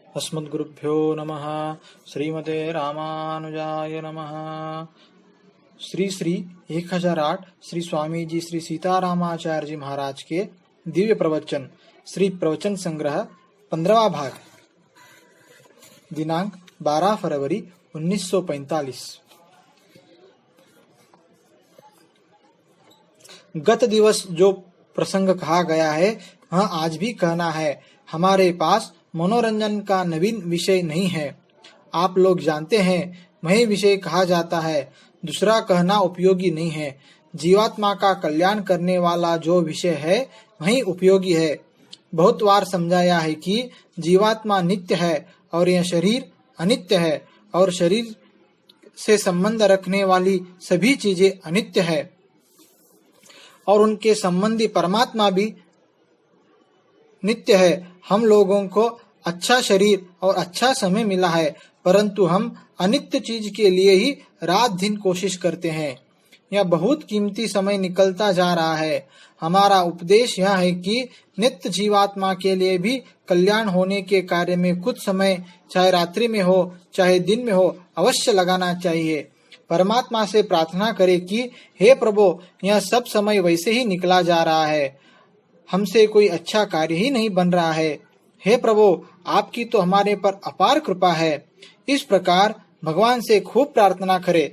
अस्मद्गुरुभ्यो नमः। श्रीमते रामानुजाय नमः। श्री श्री 1008 श्री स्वामी जी श्री सीतारामाचार्य जी महाराज के दिव्य प्रवचन श्री प्रवचन संग्रह 15वां भाग, दिनांक 12 फरवरी 1945। गत दिवस जो प्रसंग कहा गया है वह आज भी कहना है। हमारे पास मनोरंजन का नवीन विषय नहीं है। आप लोग जानते हैं वही विषय कहा जाता है, दूसरा कहना उपयोगी नहीं है। जीवात्मा का कल्याण करने वाला जो विषय है वही उपयोगी है। बहुत बार समझाया है कि जीवात्मा नित्य है और यह शरीर अनित्य है, और शरीर से संबंध रखने वाली सभी चीजें अनित्य है, और उनके संबंधी परमात्मा भी नित्य है। हम लोगों को अच्छा शरीर और अच्छा समय मिला है, परंतु हम अनित्य चीज के लिए ही रात दिन कोशिश करते हैं। यह बहुत कीमती समय निकलता जा रहा है। हमारा उपदेश यह है कि नित्य जीवात्मा के लिए भी कल्याण होने के कार्य में कुछ समय, चाहे रात्रि में हो चाहे दिन में हो, अवश्य लगाना चाहिए। परमात्मा से प्रार्थना करें कि हे प्रभु, यह सब समय वैसे ही निकला जा रहा है, हमसे कोई अच्छा कार्य ही नहीं बन रहा है। हे प्रभु, आपकी तो हमारे पर अपार कृपा है। इस प्रकार भगवान से खूब प्रार्थना करें।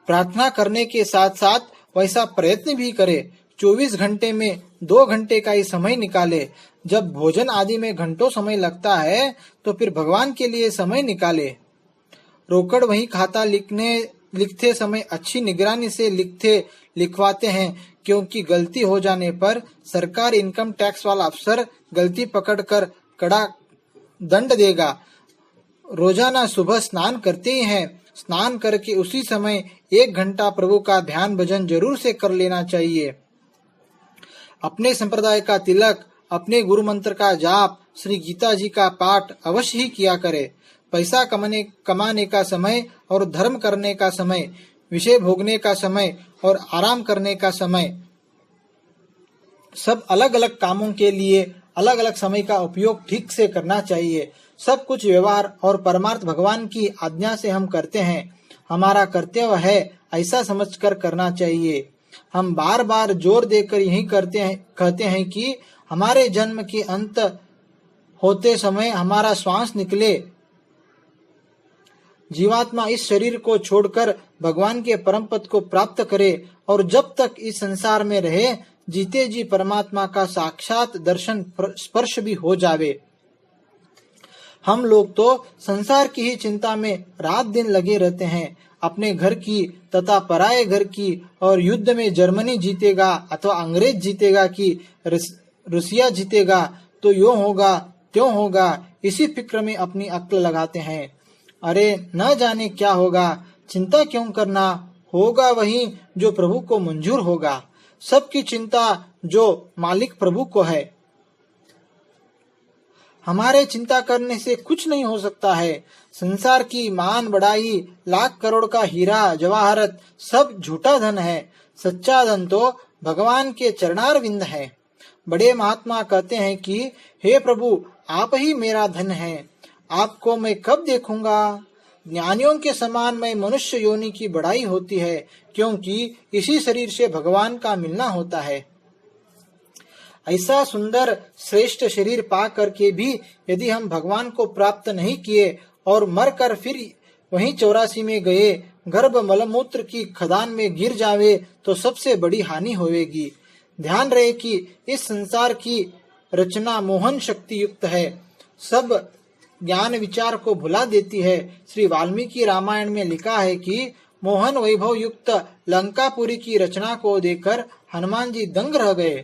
प्रार्थना करने के साथ साथ वैसा प्रयत्न भी करें। 24 घंटे में 2 घंटे का ही समय निकाले। जब भोजन आदि में घंटों समय लगता है तो फिर भगवान के लिए समय निकाले। रोकड़ वही खाता लिखते समय अच्छी निगरानी से लिखवाते हैं, क्योंकि गलती हो जाने पर सरकार इनकम टैक्स वाला अफसर गलती पकड़कर कड़ा दंड देगा। रोजाना सुबह स्नान करते ही हैं। स्नान करके उसी समय 1 घंटा प्रभु का ध्यान भजन जरूर से कर लेना चाहिए। अपने संप्रदाय का तिलक, अपने गुरु मंत्र का जाप, श्री गीता जी का पाठ अवश्य ही किया करे। पैसा कमाने का समय और धर्म करने का समय, विषय भोगने का समय और आराम करने का समय, सब अलग अलग कामों के लिए अलग अलग समय का उपयोग ठीक से करना चाहिए। सब कुछ व्यवहार और परमार्थ भगवान की आज्ञा से हम करते हैं। हमारा कर्तव्य है ऐसा समझकर करना चाहिए। हम बार बार जोर देकर यही कहते हैं कि हमारे जन्म के अंत होते समय हमारा श्वास निकले, जीवात्मा इस शरीर को छोड़कर भगवान के परम पद को प्राप्त करे, और जब तक इस संसार में रहे जीते जी परमात्मा का साक्षात दर्शन स्पर्श भी हो जावे। हम लोग तो संसार की ही चिंता में रात दिन लगे रहते हैं, अपने घर की तथा पराये घर की, और युद्ध में जर्मनी जीतेगा अथवा अंग्रेज जीतेगा कि रूसिया जीतेगा, तो यो होगा त्यों होगा, इसी फिक्र में अपनी अक्ल लगाते हैं। अरे न जाने क्या होगा, चिंता क्यों करना, होगा वही जो प्रभु को मंजूर होगा। सबकी चिंता जो मालिक प्रभु को है। हमारे चिंता करने से कुछ नहीं हो सकता है। संसार की मान बढ़ाई, लाख करोड़ का हीरा जवाहरत सब झूठा धन है। सच्चा धन तो भगवान के चरणार विंद है। बड़े महात्मा कहते हैं कि हे प्रभु, आप ही मेरा धन है, आपको मैं कब देखूंगा। ज्ञानियों के समान में मनुष्य योनि की बढ़ाई होती है, क्योंकि इसी शरीर से भगवान का मिलना होता है। ऐसा सुंदर श्रेष्ठ शरीर पा करके भी यदि हम भगवान को प्राप्त नहीं किए और मरकर फिर वहीं 84 में गए गर्भ मलमूत्र की खदान में गिर जावे तो सबसे बड़ी हानि होगी। ध्यान रहे कि इस संसार की रचना मोहन शक्ति युक्त है, सब ज्ञान विचार को भुला देती है। श्री वाल्मीकि रामायण में लिखा है कि मोहन वैभव युक्त लंकापुरी की रचना को देखकर हनुमान जी दंग रह गए।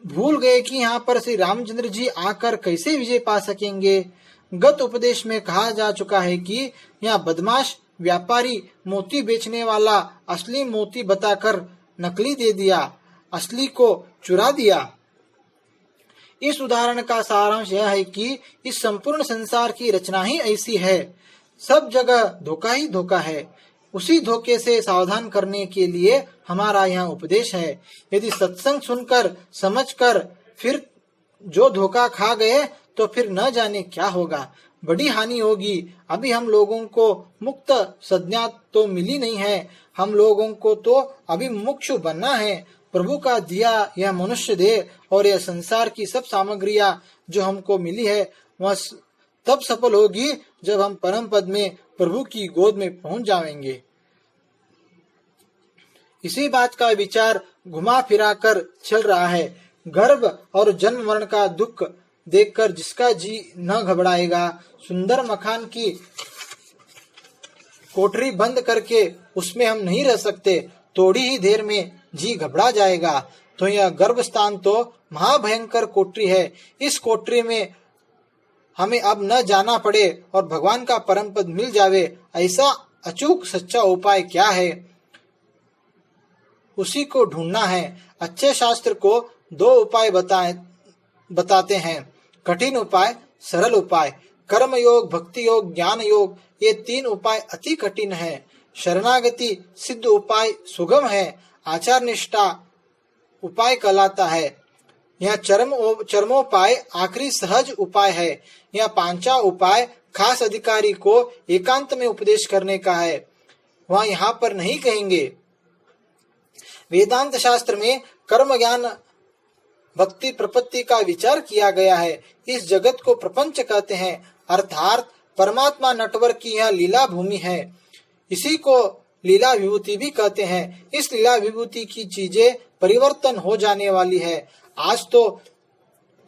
भूल गए कि यहाँ पर श्री रामचंद्र जी आकर कैसे विजय पा सकेंगे। गत उपदेश में कहा जा चुका है कि यहाँ बदमाश व्यापारी मोती बेचने वाला असली मोती बताकर नकली दे दिया, असली को चुरा दिया। इस उदाहरण का सारांश यह है कि इस संपूर्ण संसार की रचना ही ऐसी है। सब जगह धोखा ही धोखा है। उसी धोखे से सावधान करने के लिए हमारा यहाँ उपदेश है। यदि सत्संग सुनकर समझकर फिर जो धोखा खा गए तो फिर न जाने क्या होगा, बड़ी हानि होगी। अभी हम लोगों को मुक्त संज्ञा तो मिली नहीं है, हम लोगों को तो अभी मुमुक्षु बनना है। प्रभु का दिया यह मनुष्य देह और यह संसार की सब सामग्रियां जो हमको मिली है वह तब सफल होगी जब हम परम पद में प्रभु की गोद में पहुंच जाएंगे। इसी बात का विचार घुमा फिरा कर चल रहा है। गर्भ और जन्म मरण का दुख देखकर जिसका जी न घबराएगा, सुंदर मकान की कोठरी बंद करके उसमें हम नहीं रह सकते, थोड़ी ही देर में जी घबरा जाएगा। तो यह गर्भ स्थान तो महाभयंकर कोठरी है। इस कोठरी में हमें अब न जाना पड़े और भगवान का परम पद मिल जावे, ऐसा अचूक सच्चा उपाय क्या है, उसी को ढूंढना है। अच्छे शास्त्र को दो उपाय बताते हैं, कठिन उपाय, सरल उपाय। कर्म योग, भक्ति योग, ज्ञान योग, ये तीन उपाय अति कठिन है। शरणागति सिद्ध उपाय सुगम है। आचार निष्ठा उपाय कहलाता है। यह चरमोपाय आखिरी सहज उपाय है। यह पांचा उपाय खास अधिकारी को एकांत में उपदेश करने का है, वह यहाँ पर नहीं कहेंगे। वेदांत शास्त्र में कर्म ज्ञान भक्ति प्रपत्ति का विचार किया गया है। इस जगत को प्रपंच कहते हैं, अर्थात परमात्मा नटवर की यह लीला भूमि है। इसी को लीला विभूति भी कहते हैं। इस लीला विभूति की चीजें परिवर्तन हो जाने वाली है। आज तो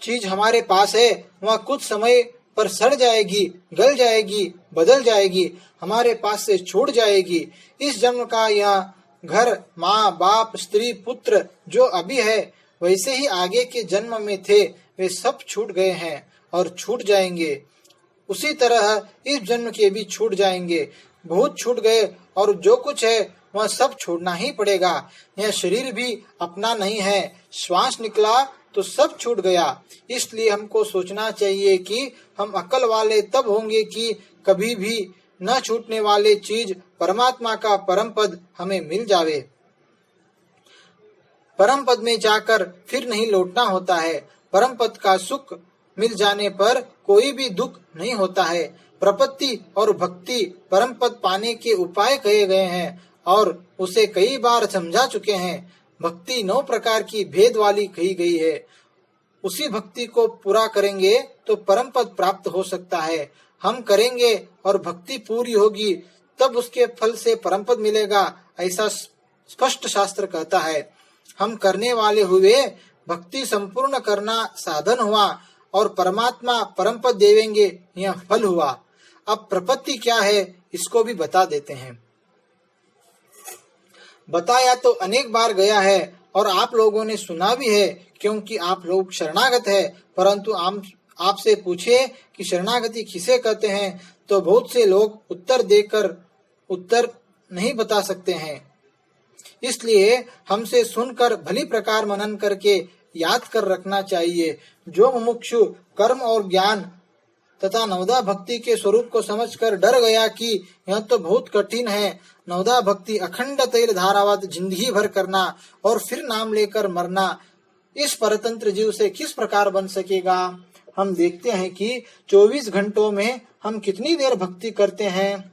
चीज हमारे पास है, वह कुछ समय पर सड़ जाएगी, गल जाएगी, बदल जाएगी, हमारे पास से छूट जाएगी। इस जन्म का यह घर, माँ बाप, स्त्री, पुत्र जो अभी है वैसे ही आगे के जन्म में थे, वे सब छूट गए हैं और छूट जाएंगे। उसी तरह इस जन्म के भी छूट जाएंगे। बहुत छूट गए और जो कुछ है वह सब छोड़ना ही पड़ेगा। यह शरीर भी अपना नहीं है, श्वास निकला तो सब छूट गया। इसलिए हमको सोचना चाहिए कि हम अक्ल वाले तब होंगे कि कभी भी न छूटने वाले चीज परमात्मा का परम पद हमें मिल जावे। परम पद में जाकर फिर नहीं लौटना होता है। परम पद का सुख मिल जाने पर कोई भी दुख नहीं होता है। प्रपत्ति और भक्ति परम पद पाने के उपाय कहे गए हैं और उसे कई बार समझा चुके हैं। भक्ति 9 प्रकार की भेद वाली कही गई है। उसी भक्ति को पूरा करेंगे तो परम पद प्राप्त हो सकता है। हम करेंगे और भक्ति पूरी होगी तब उसके फल से परम पद मिलेगा, ऐसा स्पष्ट शास्त्र कहता है। हम करने वाले हुए, भक्ति संपूर्ण करना साधन हुआ और परमात्मा परम पद देवेंगे, यह फल हुआ। अब प्रपत्ति क्या है इसको भी बता देते हैं। बताया तो अनेक बार गया है और आप लोगों ने सुना भी है, क्योंकि आप लोग शरणागत है। परंतु आपसे पूछे कि शरणागति किसे कहते हैं तो बहुत से लोग उत्तर देकर उत्तर नहीं बता सकते हैं। इसलिए हमसे सुनकर भली प्रकार मनन करके याद कर रखना चाहिए। जो मुमुक्षु कर्म और ज्ञान तथा नवदा भक्ति के स्वरूप को समझकर डर गया कि यह तो बहुत कठिन है, नवदा भक्ति अखंड तैल धारावत जिंदगी भर करना और फिर नाम लेकर मरना, इस परतंत्र जीव से किस प्रकार बन सकेगा। हम देखते हैं कि 24 घंटों में हम कितनी देर भक्ति करते हैं।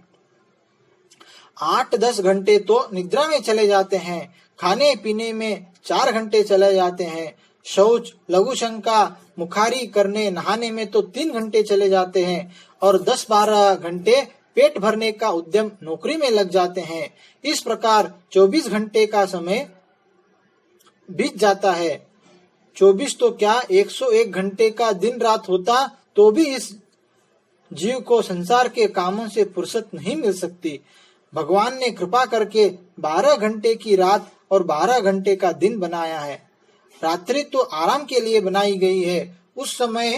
8-10 घंटे तो निद्रा में चले जाते हैं, खाने पीने में 4 घंटे चले जाते हैं, शौच, लघु शंका, मुखारी करने, नहाने में तो 3 घंटे चले जाते हैं और 10-12 घंटे पेट भरने का उद्यम नौकरी में लग जाते हैं। इस प्रकार 24 घंटे का समय बीत जाता है। 24 तो क्या 101 घंटे का दिन रात होता तो भी इस जीव को संसार के कामों से फुर्सत नहीं मिल सकती। भगवान ने कृपा करके 12 घंटे की रात और 12 घंटे का दिन बनाया है। रात्रि तो आराम के लिए बनाई गई है। उस समय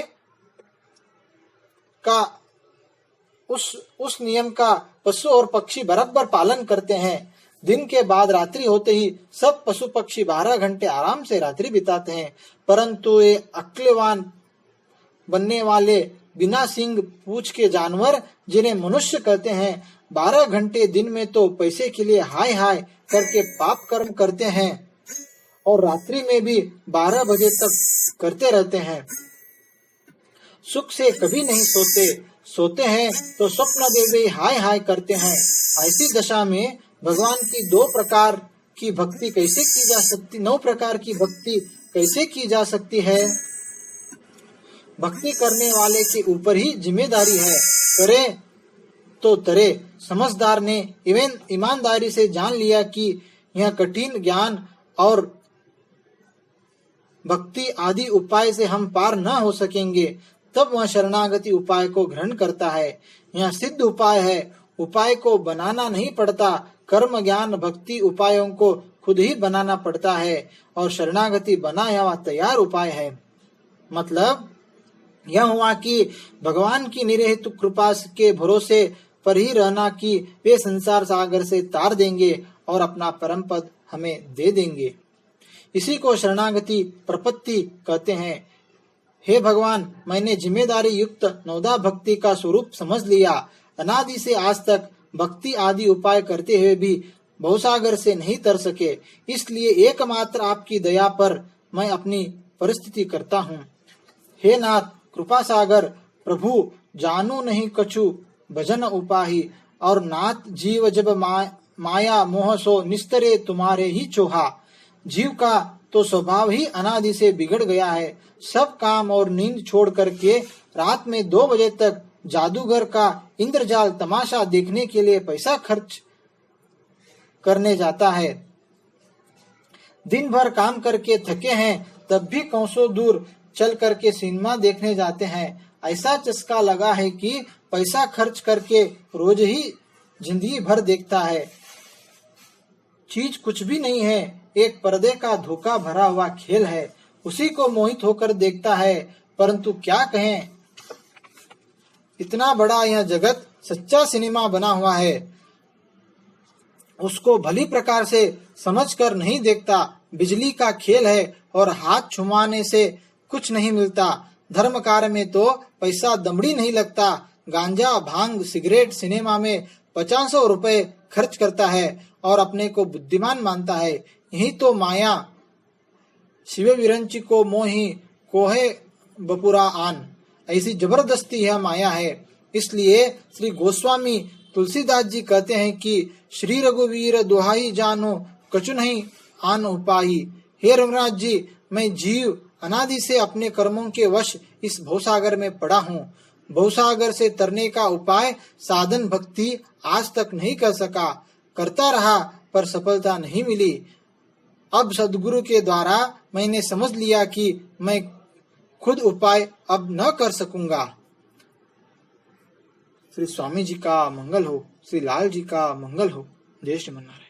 का उस नियम का पशु और पक्षी बराबर पालन करते हैं। दिन के बाद रात्रि होते ही सब पशु पक्षी 12 घंटे आराम से रात्रि बिताते हैं। परंतु ये अक्लवान बनने वाले बिना सींग पूंछ के जानवर, जिन्हें मनुष्य कहते हैं, 12 घंटे दिन में तो पैसे के लिए हाय हाय करके पाप कर्म करते हैं और रात्रि में भी 12 बजे तक करते रहते हैं। सुख से कभी नहीं सोते, सोते हैं तो स्वप्न देवी हाय हाय करते हैं। ऐसी दशा में भगवान की 9 प्रकार की भक्ति कैसे की जा सकती है? भक्ति करने वाले के ऊपर ही जिम्मेदारी है, करे तो तरे। समझदार ने ईमानदारी से जान लिया कि यह कठिन ज्ञान और भक्ति आदि उपाय से हम पार न हो सकेंगे, तब वह शरणागति उपाय को ग्रहण करता है। यह सिद्ध उपाय है, उपाय को बनाना नहीं पड़ता। कर्म ज्ञान भक्ति उपायों को खुद ही बनाना पड़ता है और शरणागति बनाया हुआ तैयार उपाय है। मतलब यह हुआ कि भगवान की निरहेतु कृपा के भरोसे पर ही रहना कि वे संसार सागर से तार देंगे और अपना परम पद हमें दे देंगे। इसी को शरणागति प्रपत्ति कहते हैं। हे भगवान, मैंने जिम्मेदारी युक्त नवदा भक्ति का स्वरूप समझ लिया। अनादि से आज तक भक्ति आदि उपाय करते हुए भी भवसागर से नहीं तर सके, इसलिए एकमात्र आपकी दया पर मैं अपनी परिस्थिति करता हूँ। हे नाथ कृपा सागर, प्रभु जानू नहीं कछु भजन उपाही, और नाथ जीव जब माया मोह सो निस्तरे तुम्हारे ही चोहा। जीव का तो स्वभाव ही अनादि से बिगड़ गया है। सब काम और नींद छोड़ करके रात में 2 बजे तक जादूगर का इंद्रजाल तमाशा देखने के लिए पैसा खर्च करने जाता है। दिन भर काम करके थके हैं तब भी कोसों दूर चल करके सिनेमा देखने जाते हैं। ऐसा चस्का लगा है कि पैसा खर्च करके रोज ही जिंदगी भर देखता है। चीज कुछ भी नहीं है, एक पर्दे का धोखा भरा हुआ खेल है। उसी को मोहित होकर देखता है, परंतु क्या कहें, इतना बड़ा यह जगत सच्चा सिनेमा बना हुआ है, उसको भली प्रकार से समझकर नहीं देखता। बिजली का खेल है और हाथ छुमाने से कुछ नहीं मिलता। धर्म कार्य में तो पैसा दमड़ी नहीं लगता। गांजा भांग सिगरेट सिनेमा में 500 रुपए खर्च करता है और अपने को बुद्धिमान मानता है। यही तो माया शिव विरंची को मोही कोहे बपुरा आन, ऐसी जबरदस्ती यह माया है। इसलिए श्री गोस्वामी तुलसीदास जी कहते हैं कि श्री रघुवीर दुहाई जानो कछु नहीं आन उपाही। हे रघुनाथ जी, मैं जीव अनादि से अपने कर्मों के वश इस भवसागर में पड़ा हूँ। भवसागर से तरने का उपाय साधन भक्ति आज तक नहीं कर सका, करता रहा पर सफलता नहीं मिली। अब सदगुरु के द्वारा मैंने समझ लिया कि मैं खुद उपाय अब न कर सकूंगा। श्री स्वामी जी का मंगल हो, श्री लाल जी का मंगल हो। जय श्री मन्नारायण।